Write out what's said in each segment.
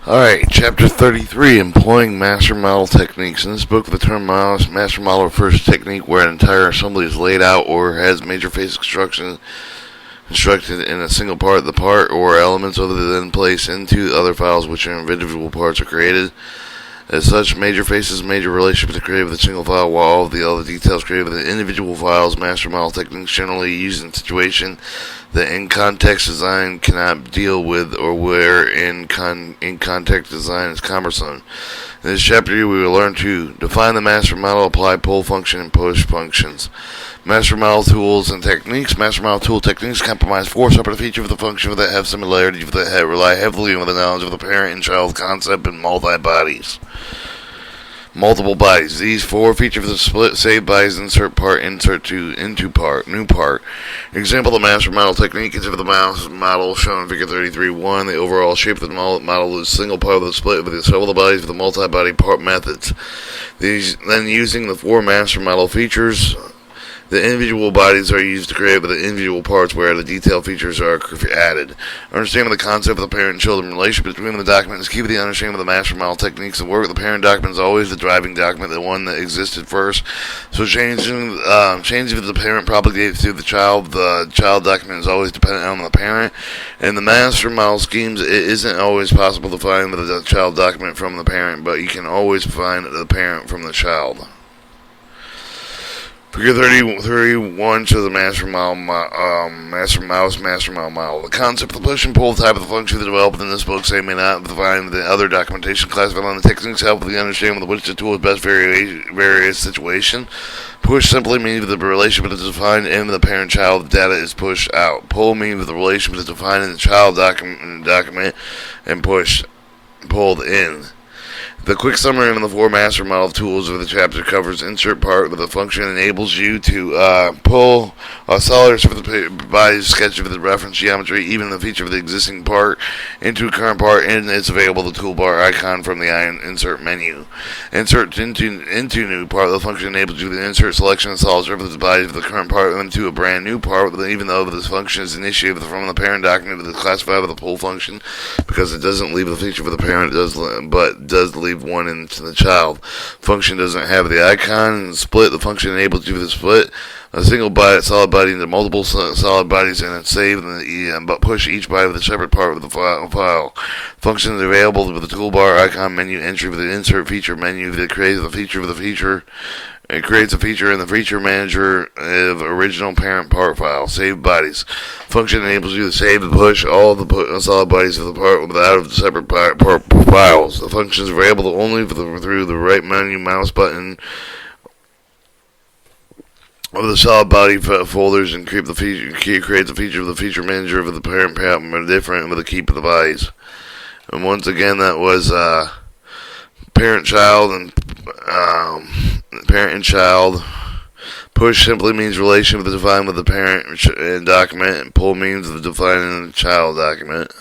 Alright, Chapter 33, Employing Master Model Techniques. In this book, the term master model refers to a technique where an entire assembly is laid out or has major phase constructed in a single part. The part or elements of it then placed into other files which individual parts are created. As such, major faces major relationships are created with a single file, while all of the other details created with the individual files. Master model techniques generally used in situations that in-context design cannot deal with, or where in-context design is cumbersome. In this chapter, we will learn to define the master model, apply pull function, and push functions. Master model tools and techniques. Master model tool techniques comprise four separate features of the function that have similarities that rely heavily on the knowledge of the parent and child concept and multiple bodies. These four features of the split, save bodies, insert part, insert to, into part, new part. Example of the master model technique. Consider the mouse model shown in Figure 33.1. The overall shape of the model is a single part of the split with several bodies with the multi-body part methods. These then using the four master model features. The individual bodies are used to create with the individual parts where the detailed features are added. Understanding the concept of the parent-children relationship between the document is key to the understanding of the master model techniques and work. The parent document is always the driving document, the one that existed first. So changing of the parent propagates to the child document is always dependent on the parent. In the master model schemes, it isn't always possible to find the child document from the parent, but you can always find the parent from the child. Figure 31 shows the master model model. The concept of the push and pull type of the function that developed in this book say may not define the other documentation classified on the techniques help with the understanding of which the tool is best various situation. Push simply means that the relationship is defined in the parent-child data is pushed out. Pull means that the relationship is defined in the child document and pulled in. The quick summary of the four master model tools of the chapter covers insert part, where the function enables you to pull a solid surface body sketch of the reference geometry, even the feature of the existing part, into a current part, and it's available the toolbar icon from the insert menu. Insert into new part, the function enables you to insert selection of solid surface bodies of the current part into a brand new part, even though this function is initiated from the parent document, it is classified with the pull function because it doesn't leave the feature for the parent, but does leave one into the child. Function doesn't have the icon and split. The function enables you to split a single solid body into multiple solid bodies and then save but push each body with a separate part of the file. Function is available with the toolbar icon menu entry with the insert feature menu that creates the feature of the feature. It creates a feature in the feature manager of original parent part file. Save bodies. Function enables you to save and push all the solid bodies of the part without the separate part files. The function is available only through the right menu mouse button of the solid body folders and creates the feature of the feature manager of the parent part different with the keep of the bodies. And once again, that was parent-child and parent and child. Push simply means relation with the defined with the parent and document, and pull means the defined in the child document.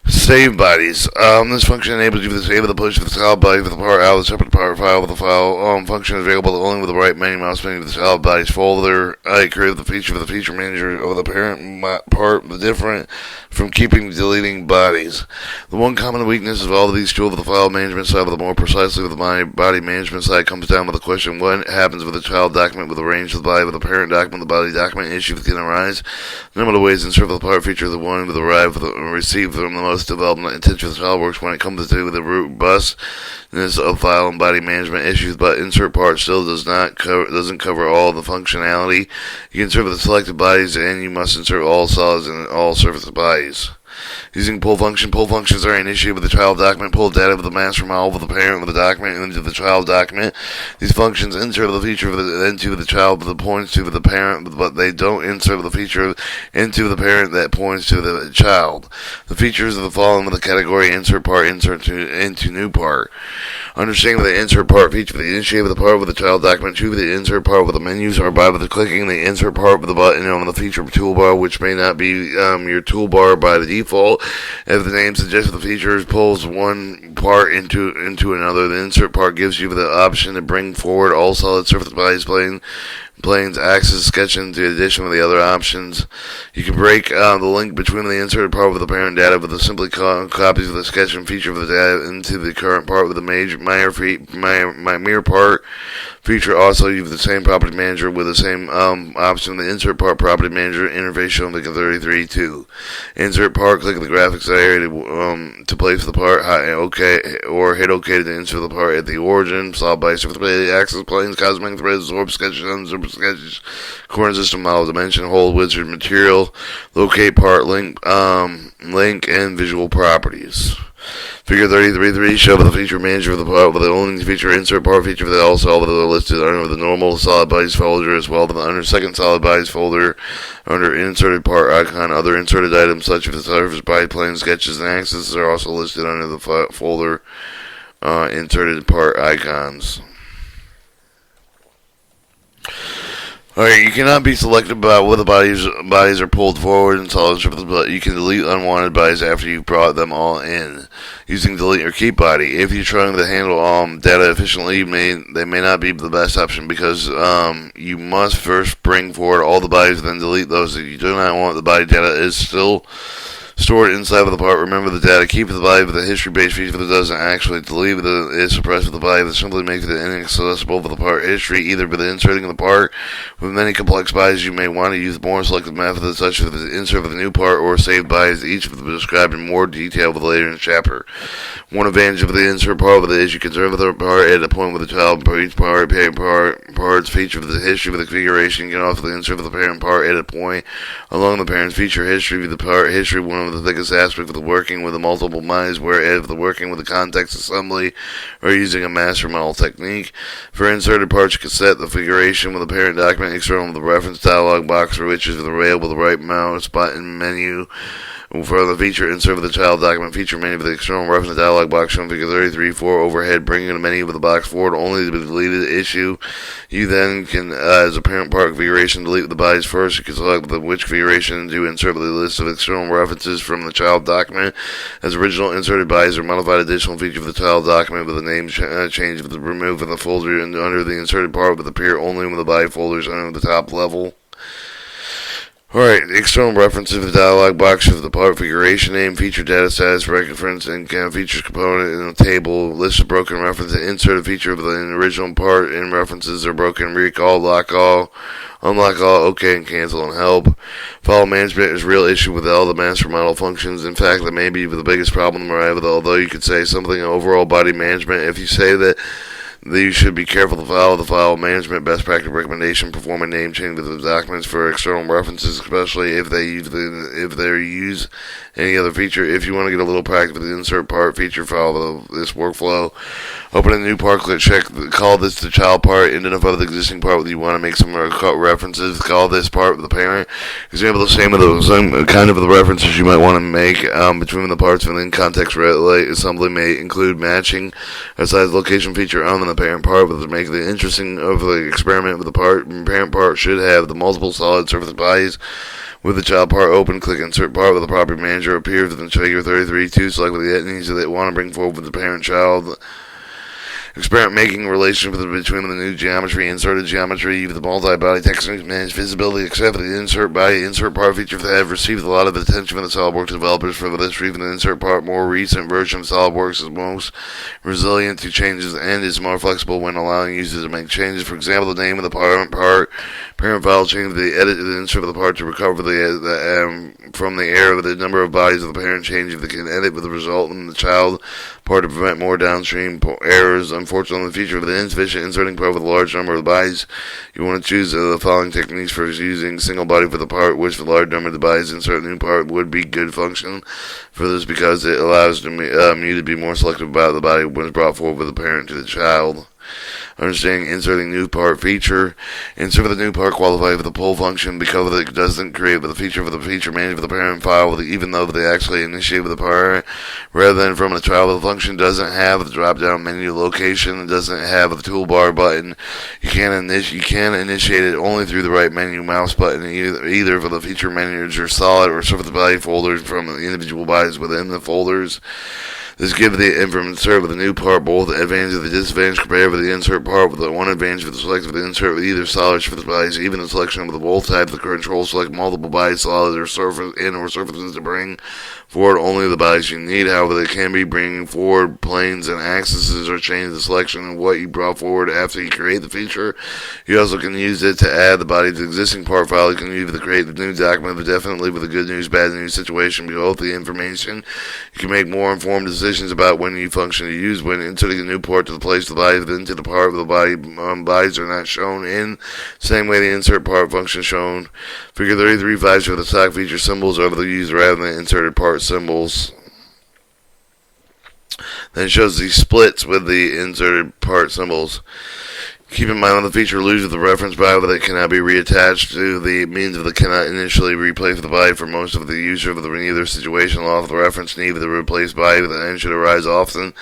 Save bodies. This function enables you to save the push of the solid body with the part out of the separate part file with the file. Function is available only with the right menu mouse menu of the solid bodies folder. I create the feature for the feature manager of the parent part, the different from keeping deleting bodies. The one common weakness of all of these tools of the file management side, but more precisely with the body management side, comes down with the question: what happens with the child document with the range of the body with the parent document, the body document issues can arise. A number of ways to insert the part feature the one with the receive from the most development intention with Solidworks when it comes to the robustness of file and body management issues, but insert part still doesn't cover all the functionality. You can insert with the selected bodies, and you must insert all solids and all surface bodies. Using pull function. Pull functions are initiated with the child document. Pull data with the master model with the parent with the document into the child document. These functions insert the feature into the child that points to the parent, but they don't insert the feature into the parent that points to the child. The features of the following with the category insert part, insert into new part. Understanding the insert part feature, the initiate with the part with the child document, 2 with the insert part with the menus, or by the clicking the insert part with the button on the feature toolbar, which may not be your toolbar by the default. If the name suggests the feature pulls one part into another, the insert part gives you the option to bring forward all solid surface bodies playing planes, axis, sketching to addition with the other options. You can break the link between the inserted part with the parent data with the simply copies of the sketching feature of the data into the current part with the mirror part feature. Also, you have the same property manager with the same option. The insert part property manager interface shown in CH33 too. Insert part, click the graphics area to place the part, OK, or hit OK to insert the part at the origin. Solid by surface plate, axis, planes, cosmetic threads, absorb sketches, unabsorb sketches, coordinate system, model, dimension, hold, wizard, material, locate part, link, and visual properties. Figure 33.3 show the feature manager of the part with the only feature insert part feature that also are listed under the normal solid bodies folder as well as under second solid bodies folder under inserted part icon. Other inserted items such as the surface body plane sketches and axes are also listed under the folder inserted part icons. Alright, you cannot be selected about whether bodies are pulled forward and solid surface, but you can delete unwanted bodies after you've brought them all in using delete or keep body. If you're trying to handle data efficiently, they may not be the best option because you must first bring forward all the bodies and then delete those that you do not want. The body data is still stored inside of the part. Remember the data. Keep the body with a history-based feature that doesn't actually delete is suppressed with the body that simply makes it inaccessible for the part history, either by the inserting of the part. With many complex bodies, you may want to use more selective methods such as the insert of the new part or save bodies, each of them described in more detail later in the chapter. One advantage of the insert part with it is you can serve the part at a point with the child for each part, parts feature of the history of the configuration. You can also insert the parent part at a point along the parent's feature history of the part history. One of the thickest aspects of the working with the multiple bodies, whereas the working with the context assembly or using a master model technique. For inserted parts, you can set the configuration with the parent document external with the reference dialog box, for which is the rail with the right mouse button menu. For the feature insert of the child document feature menu with the external reference dialog box shown figure 33.4 overhead, bringing the menu with the box forward only to be deleted issue. You then can, as a parent part configuration, delete the bodies first. You can select which configuration to insert with the list of external references from the child document. As original inserted bodies or modified additional feature of the child document with the name change of the remove in the folder and under the inserted part would appear only when the body folders under the top level. Alright, external references of the dialog box of the part configuration name, feature data status, reference, and features component in the table, list of broken references, insert a feature of the original part, and references are broken, recall, lock all, unlock all, OK, and cancel, and help. File management is a real issue with all the master model functions. In fact, that may be the biggest problem with although you could say something overall body management. If you say that you should be careful to follow the file management best practice recommendation, perform a name change with the documents for external references, especially if they use any other feature. If you want to get a little practice with the insert part feature, follow this workflow. Open a new part, call this the child part, identify the existing part whether you want to make some references, call this part the parent. Example the same kind of the references you might want to make between the parts within context assembly may include matching a size location feature on the parent part, but to make the interesting of the experiment with the parent part should have the multiple solid surface bodies. With the child part open, click insert part with the property manager appears within figure 33.2. Select what the needs that they want to bring forward with the parent child. Experiment making a relationship between the new geometry, inserted geometry, the multi-body techniques, manage visibility, except for the insert body, insert part feature that have received a lot of attention from the Solidworks developers for this reason. The insert part, more recent version of Solidworks, is most resilient to changes and is more flexible when allowing users to make changes. For example, the name of the parent file change, the edit the insert of the part to recover from the error of the number of bodies of the parent change if they can edit with the result in the child part to prevent more downstream errors. Unfortunately, the feature of the insufficient inserting part with a large number of bodies, you want to choose the following techniques for using single body for the part, which for the large number of the bodies insert a new part would be good function for this because it allows you to be more selective about the body when it's brought forward with the parent to the child. Understanding inserting new part feature. Insert the new part qualify for the pull function because it doesn't create with the feature for the feature managed with the parent file, even though they actually initiate with the parent rather than from the child. The function doesn't have the drop down menu location. It doesn't have a toolbar button. You can initiate it only through the right menu mouse button, either for the feature manager solid or surface body folders from the individual bodies within the folders. This gives the insert with the new part both the advantage and the disadvantage compared with the insert part with the one advantage for the selection of the insert with either solid for the bodies, even the selection of the both types. The control select multiple bodies, solid or surface or surfaces to bring forward only the bodies you need. However, they can be bringing forward planes and axes or change the selection of what you brought forward after you create the feature. You also can use it to add the body to the existing part file. You can use it to create the new document, but definitely with a good news, bad news situation below the information. You can make more informed decisions about when you function to use. When inserting a new part to the place of the body into the part of the body, bodies are not shown in the same way the insert part function shown. Figure 33.5 show the stock feature symbols over the user rather than the inserted part symbols. Then it shows the splits with the inserted part symbols. Keep in mind when the feature loses the reference body that cannot be reattached to the means of the cannot initially replace the body for most of the user of the neither situation. Law of the reference need of the replaced body with the end should arise often,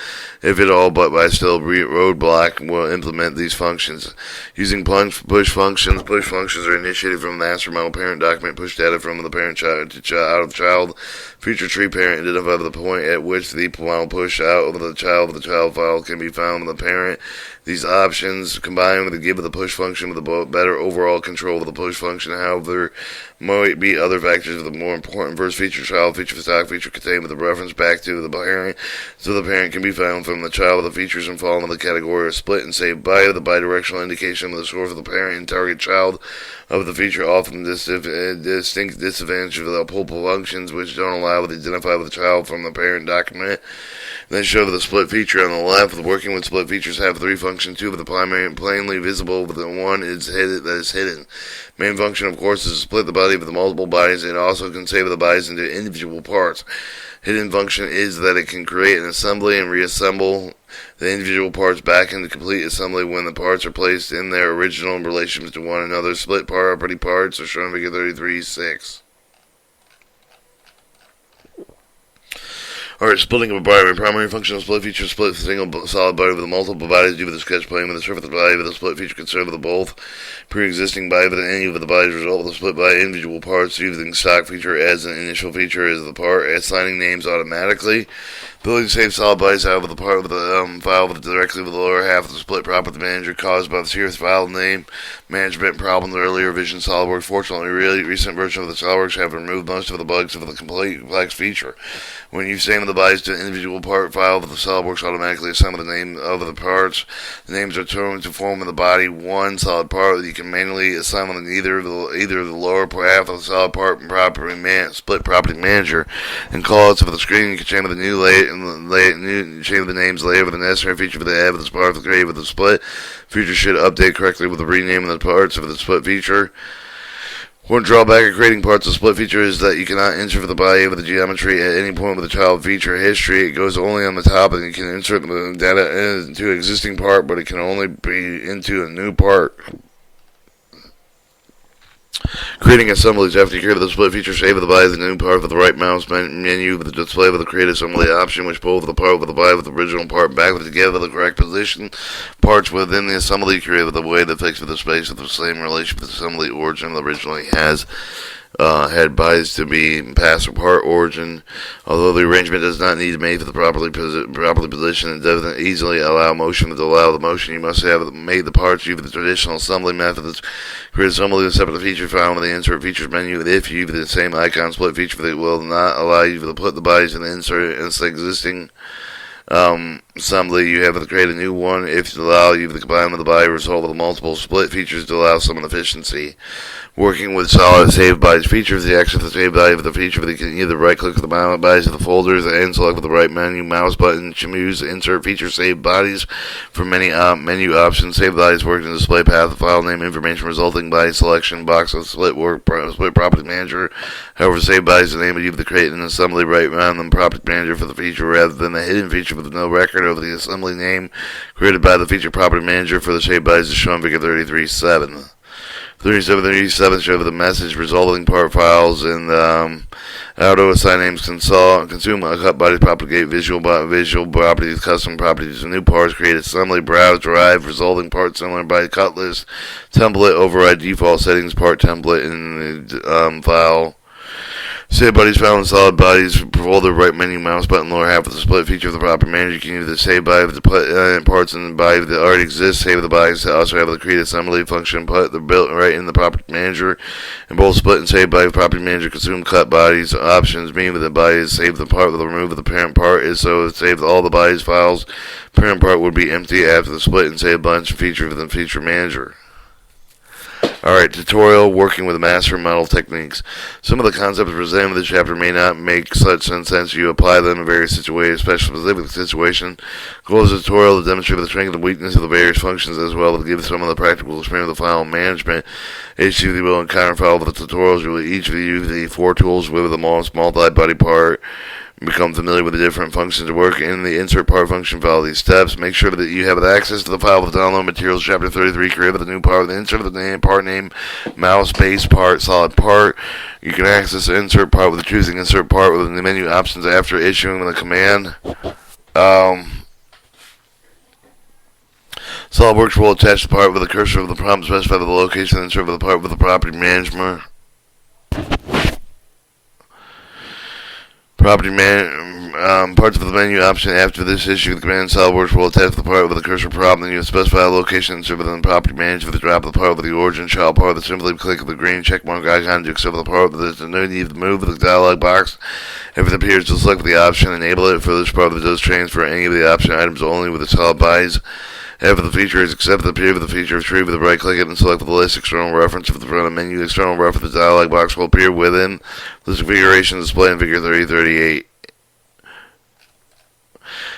if at all, but by still roadblock will implement these functions. Using push functions. Push functions are initiated from the master model parent document. Push data from the parent child to out of the child. Feature tree parent identify the point at which the model push out of the child file can be found in the parent. These options combined with the give of the push function with a better overall control of the push function. However, might be other factors of the more important first feature child feature stock feature contained with the reference back to the parent, so the parent can be found from the child of the features and fall into the category of split and saved by the bidirectional indication of the source of the parent and target child of the feature, often distinct disadvantage of the pull functions which don't allow to identify with the child from the parent document. Then show the split feature on the left. Working with split features have three functions. Two of the primary and plainly visible, but the one is hidden, that is hidden. Main function, of course, is to split the body with the multiple bodies. It also can save the bodies into individual parts. Hidden function is that it can create an assembly and reassemble the individual parts back into complete assembly when the parts are placed in their original relations to one another. Split property parts are shown in Figure 33.6. Alright, splitting of a body. Primary function of split feature split single solid body with multiple bodies due to the sketch plane with the surface of the body with the split feature conserve of both pre-existing body with any of the bodies result of the split by individual parts using stock feature as an initial feature as the part, assigning names automatically. Ability to save solid bodies out of the part of the file with directly with the lower half of the split property manager caused by the serious file name management problems earlier vision Solidworks. Fortunately, recent versions of the Solidworks have removed most of the bugs of the complete complex feature. When you save the bodies to an individual part file, the Solidworks automatically assemble the name of the parts. The names are turned to form in the body one solid part. You can manually assemble in either of the lower half of the solid part and split property manager and call it to the screen. You can change the new layer change the names layer with the necessary feature for the add with the part of the create with the split. Feature should update correctly with the renaming of the parts of the split feature. One drawback of creating parts of the split feature is that you cannot insert the body with the geometry at any point with the child feature history. It goes only on the top, and you can insert the data into an existing part, but it can only be into a new part. Creating assemblies after you create the split feature, save the body the new part with the right mouse menu with the display with the create assembly option, which pulls the part with the body with the original part back with together the correct position. Parts within the assembly created with the way that fixed with the space with the same relation with the assembly origin originally has. Had bodies to be past or part origin. Although the arrangement does not need to be made for the properly positioned, it doesn't easily allow motion. To allow the motion, you must have made the parts using the traditional assembly method. Create assembly with separate feature file with the insert features menu. If you use the same icon split feature, it will not allow you to put the bodies in the insert in the existing assembly. You have to create a new one if it allows you to combine with the body result with the multiple split features to allow some efficiency. Working with solid saved bodies features, the action of the saved body of the feature, you can either right click with the bodies of the folders and select with the right menu mouse button. Choose insert feature saved bodies for many menu options. Saved bodies work in the display path, the file name information resulting body selection box of split property manager. However, saved bodies enable you to create an assembly right around the property manager for the feature rather than the hidden feature with no record of the assembly name created by the feature property manager for the saved bodies is shown in Figure 33.7. 37 show the message resulting part files and auto assign names consume cut bodies propagate visual properties custom properties new parts create assembly browse drive resulting part similar by cut list template override default settings part template in the file. Save bodies found in solid bodies. Pull the right menu mouse button lower half of the split feature of the property manager. You can use the save body of the parts in the body that already exist. Save the bodies that also have the create assembly function. Put the built right in the property manager. And both split and save body property manager consume cut bodies. Options mean that the bodies save the part with the remove of the parent part is so it saves all the bodies files. Parent part would be empty after the split and save bunch feature within feature manager. Alright, tutorial, working with master model techniques. Some of the concepts presented in this chapter may not make such sense. You apply them in various situations, especially specific situation. Goal of the tutorial to demonstrate the strength and weakness of the various functions, as well as give some of the practical experience of the file management issues you will encounter. Follow the tutorials. You will each use the 4 tools with the multi-body part. Become familiar with the different functions to work in the insert part function. Follow these steps. Make sure that you have access to the file with download materials. Chapter 33, create with the new part, the insert of the name, part name, mouse, base part, solid part. You can access the insert part with choosing insert part within the menu options after issuing the command. Solidworks will attach the part with the cursor of the prompt, specify the location and insert of the part with the property management. Parts of the menu option after this issue, the command Solidworks will attach the part with the cursor prompt, and you specify a location and within the property manager for the drop of the part with the origin child part. Simply click the green checkmark icon to accept the part. There's no need to move the dialog box. If it appears to select the option, enable it for this part that does transfer any of the option items only with the solid bodies. After the feature is accepted, appear with the feature of tree with the right click it and select the list external reference of the front of the menu. External reference the dialog box will appear within this configuration display in figure 3038.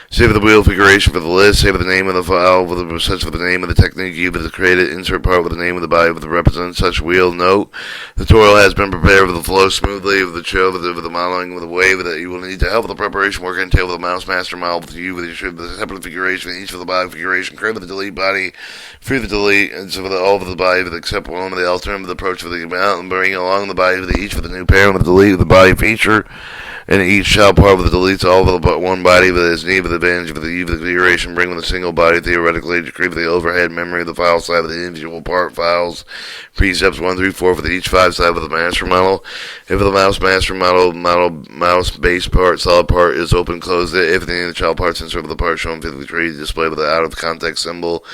Save the wheel configuration for the list. Save the name of the file with the such for the name of the technique you have created. Insert part with the name of the body with the represent such wheel. Note: the tutorial has been prepared with the flow smoothly of the show with the modeling with the way that you will need to help with the preparation work entail with the mouse master model with you with the separate configuration each of the body configuration. Create with the delete body, free the delete, and so for all of the body with except one of the alternative approach for the amount and bring along the body with each for the new parent with the delete of the body feature. And each child part with the deletes all of but one body that is needed with the advantage of the configuration. Bring with a single body theoretically to create the overhead memory of the file side of the individual part files. Precepts 1 through 4 for each 5 side of the master model. If the mouse master model mouse base part solid part is open, close it. If any of the child parts insert of the part shown physically display with the out of context symbol,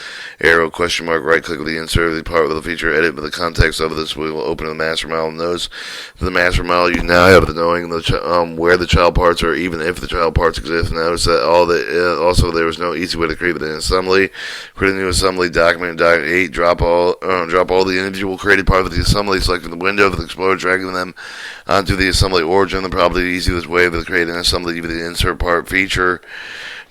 arrow, question mark, right click with the insert of the part with the feature edit with the context of this will open the master model. Notice for the master model you now have the knowing the where the child parts are, even if the child parts exist. Notice that also there was no easy way to create an assembly. Create a new assembly document. Document 8. Drop all the individual created part of the assembly. Selecting the window of the Explorer, dragging them onto the assembly origin. Probably the easiest way to create an assembly with the insert part feature.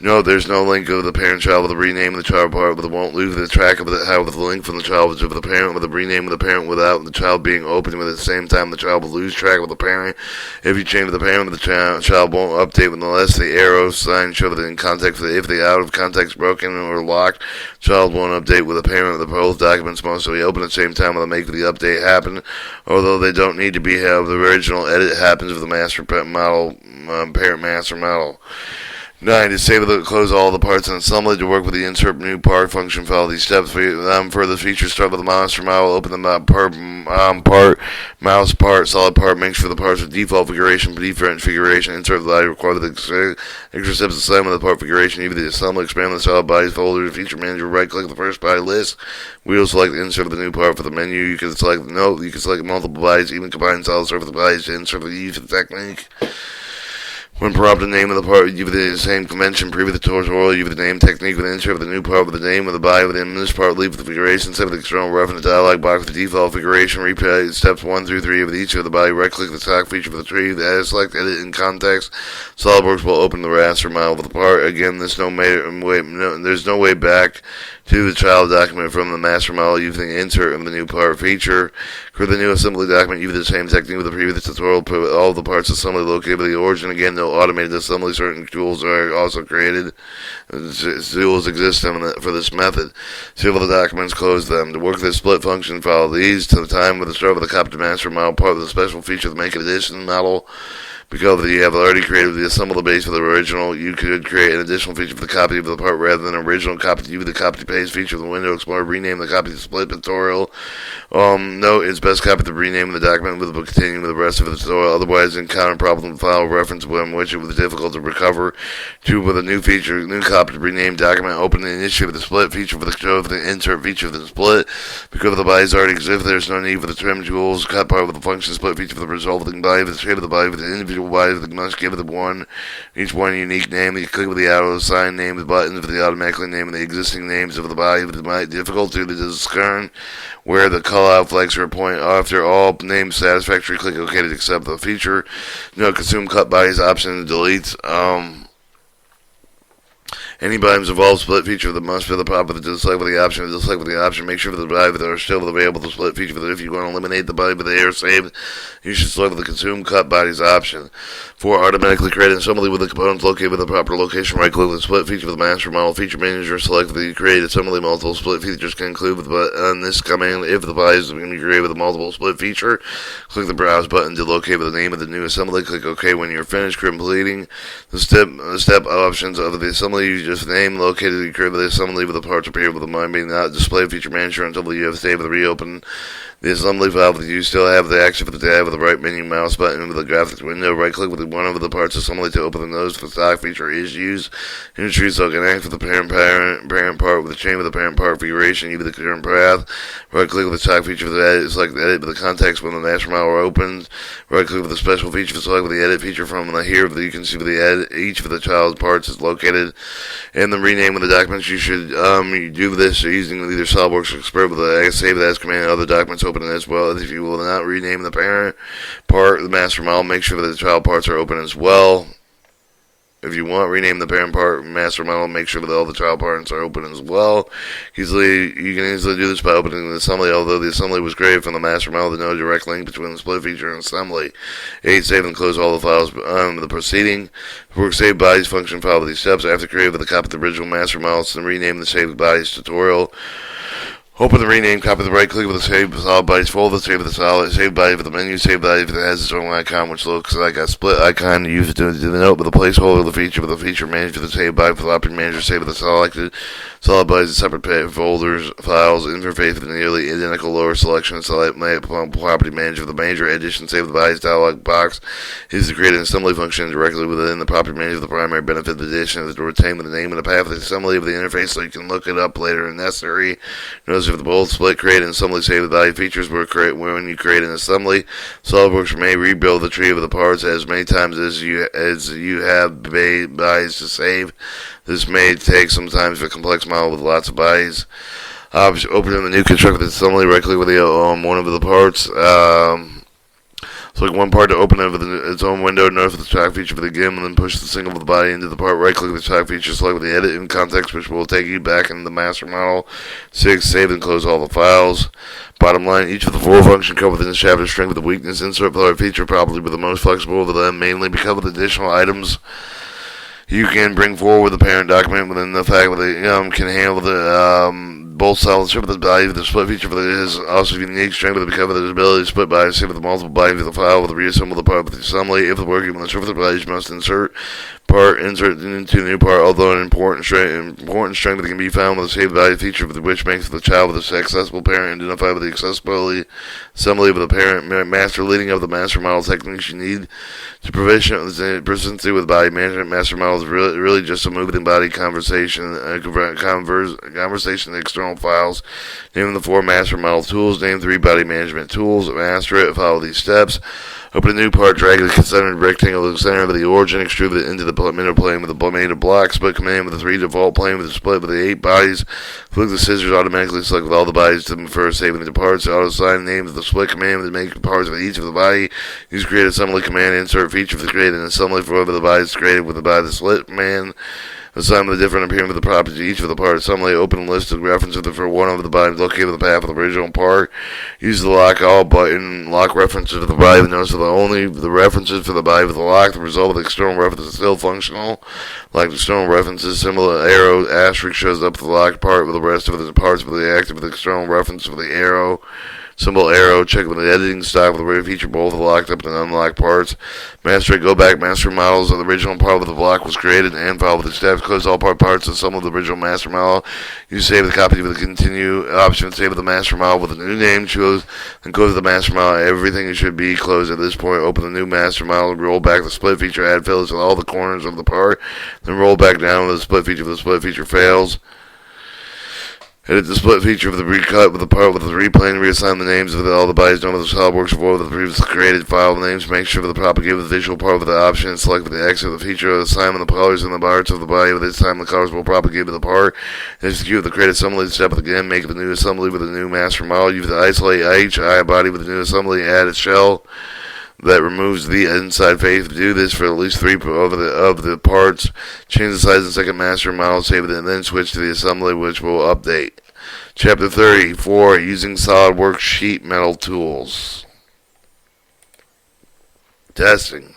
No, there's no link of the parent-child with the rename of the child part, but it won't lose the track of the how with the link from the child of the parent with the rename of the parent without the child being open. With at the same time, the child will lose track of the parent. If you change the parent, the child won't update unless the arrow sign show that in context. If the out of context broken or locked, child won't update with the parent. The both documents must be open at the same time when they make the update happen. Although they don't need to be held, the original edit happens with the master model parent master model. 9. Disable close all the parts in assembly to work with the insert new part function. Follow these steps. For the features, start with the master model. Open the part, mouse part, solid part. Make sure the parts with default configuration, different configuration. Insert the body. Require the extra steps of assignment of the part configuration. Either the assembly, expand the solid bodies folder. Feature manager. Right click the first body list. Wheel select the insert of the new part for the menu. You can select You can select multiple bodies. Even combine solid surface bodies to insert the use of the technique. When prompted, name of the part, you give the same convention, preview the tutorial, you give the name technique with the insert of the new part with the name of the body within this part, leave the configuration, set with the external reference dialog box with the default configuration, replay steps 1 through 3 of each of the body, right click the stock feature for the tree, the edit select, edit in context. Solidworks will open the raster model of the part. Again, there's no way back to the child document from the master model using the insert of the new part feature. For the new assembly document, use the same technique with the previous tutorial. Put all the parts assembly located by the origin. Again, no automated assembly. Certain tools are also created. Tools exist for this method. Save all the documents, close them. To work the split function, follow these to the time with the start of the copy to master model part with a special feature to make an addition model. Because you have already created the assembled base for the original, you could create an additional feature for the copy of the part rather than an original copy. View the copy paste feature of the Window Explorer. Rename the copy to split tutorial. Note it's best copy to rename the document with continuing with the rest of the tutorial. Otherwise, encounter problem with file reference when which it was difficult to recover. 2. With a new feature, new copy to rename document. Open the initiative of the split feature for the control for the insert feature of the split. Because the bytes already exist, there's no need for the trim tools. Cut part with the function split feature for the resulting byte. For the shape of the byte, for the individual byte, you must give it each one a unique name. You click with the arrow, assign name the buttons for the automatically name the existing names of the byte. It might be difficult to discern where the call-out flags are point. After all names satisfactory, click OK to accept the feature. No consume cut bytes option deletes. Any items involve split feature that must be the proper to select with the option. To select with the option, make sure that the bytes that are still available to split feature. If you want to eliminate the byte that they are saved, you should select with the consume cut bodies option. 4. Automatically create an assembly with the components located with the proper location. Right click the split feature with the master model feature manager. Select the create assembly. Multiple split features can include with on this command. If the byte is going to be created with a multiple split feature, click the browse button to locate with the name of the new assembly. Click OK when you're finished completing the step options of the assembly. You just name located in create the assembly with the parts appear with the mind being not display feature manager until you have saved the reopen the assembly file. But you still have the action for the tab with the right menu mouse button with the graphics window. Right click with one of the parts assembly to open the nose for the stock feature is used. Industry so connect with the parent part with the chain with the parent part configuration. Use the current path. Right click with the stock feature for the edit. Select the edit with the context when the master model opens. Right click with the special feature for select with the edit feature from the here. You can see for the edit each of the child's parts is located. And the rename of the documents, you should you do this using either Solidworks or Expert with the save as command. Other documents open as well. If you will not rename the parent part, the master model, make sure that the child parts are open as well. If you want, rename the parent part, master model, make sure that all the child parts are open as well. You can easily do this by opening the assembly, although the assembly was created from the master model. There's no direct link between the split feature and assembly. 8. Save and close all the files the proceeding. Work save bodies function follow these steps. After creating with a copy of the original master model, to rename the saved bodies tutorial. Open the rename, copy the right click with the save solid bytes folder, save the solid, save byte for the menu, save byte that has its own icon, which looks like a split icon used to denote with the placeholder, the feature with the feature manager, the save byte for the operating manager, save with the selected solid bytes, separate folders, files, interface with the nearly identical lower selection, select property manager, the manager addition, save the bytes dialog box is to create an assembly function directly within the property manager. The primary benefit of the addition is to retain the name and the path of the assembly of the interface so you can look it up later if necessary. Notice if the bold split create and assembly save the value features when you create an assembly, Solidworks may rebuild the tree of the parts as many times as you have bytes to save. This may take some time for a complex model with lots of bytes. Opening the new constructed assembly, right click with one of the parts. Select one part to open its own window, notify the track feature for the GIM, and then push the single of the body into the part. Right click the track feature, select with the edit in context, which will take you back into the master model. 6. Save and close all the files. Bottom line, each of the 4 functions covered within this chapter strength with the weakness. Insert part feature probably with the most flexible of them, mainly because of the additional items you can bring forward with the parent document within the fact that they can handle the both solid strip of the value. The split feature for the is also unique strength with the cover the ability to split by save with the multiple bytes of the file with the reassemble the part with the assembly. If the working with the strip of the values must insert into a new part, although an important strength that can be found with the save value feature which makes the child with the accessible parent identified with the accessibility assembly of the parent master leading of the master model techniques you need to proficiency with body management. Master model is really just a moving body conversation external files. Name the 4 master model tools. Name 3 body management tools. Master it. Follow these steps. Open a new part, drag the concentric rectangle to the center of the origin, extrude it into the middle plane with the made of blocks, split command with the 3 default plane with the split with the 8 bodies. Click the scissors, automatically select with all the bodies to first saving the parts. Auto assign names of the split command to make parts of each of the body. Use create assembly command, insert feature for the create an assembly for whatever the bodies created with the split command. Assign the different appearance of the properties to each of the parts. Assembly open list of references for one of the bodies located with the path of the original part. Use the lock all button. Lock references for the body. Notice that only the references for the body with the lock. The result of the external reference is still functional. Like the external references, similar arrow asterisk shows up the locked part with the rest of the parts of the active with the external reference for the arrow. Symbol arrow. Check with the editing stock with the rear feature both the locked up and unlocked parts. Master it. Go back. Master models of the original part of the block was created and file with the steps. Close all parts and some of the original master model. You save the copy with the continue option. Save with the master model with a new name. Choose and go to the master model. Everything it should be closed at this point. Open the new master model. Roll back the split feature. Add fillers to all the corners of the part. Then roll back down with the split feature. If the split feature fails, edit the split feature of the recut with the part with the replane. Reassign the names of all the bodies done with the Solidworks avoid with the previously created file names. Make sure the propagate with the visual part with the option. Select with the X of the feature. Assign the colors and the parts of the body. With this time, the colors will propagate with the part. Execute the create assembly step again. Make the new assembly with the new master model. Use the isolate HI body with the new assembly. Add a shell that removes the inside face. Do this for at least 3 of the parts. Change the size of the second master model, save it, and then switch to the assembly, which will update. Chapter 34, using SolidWorks sheet metal tools. Testing.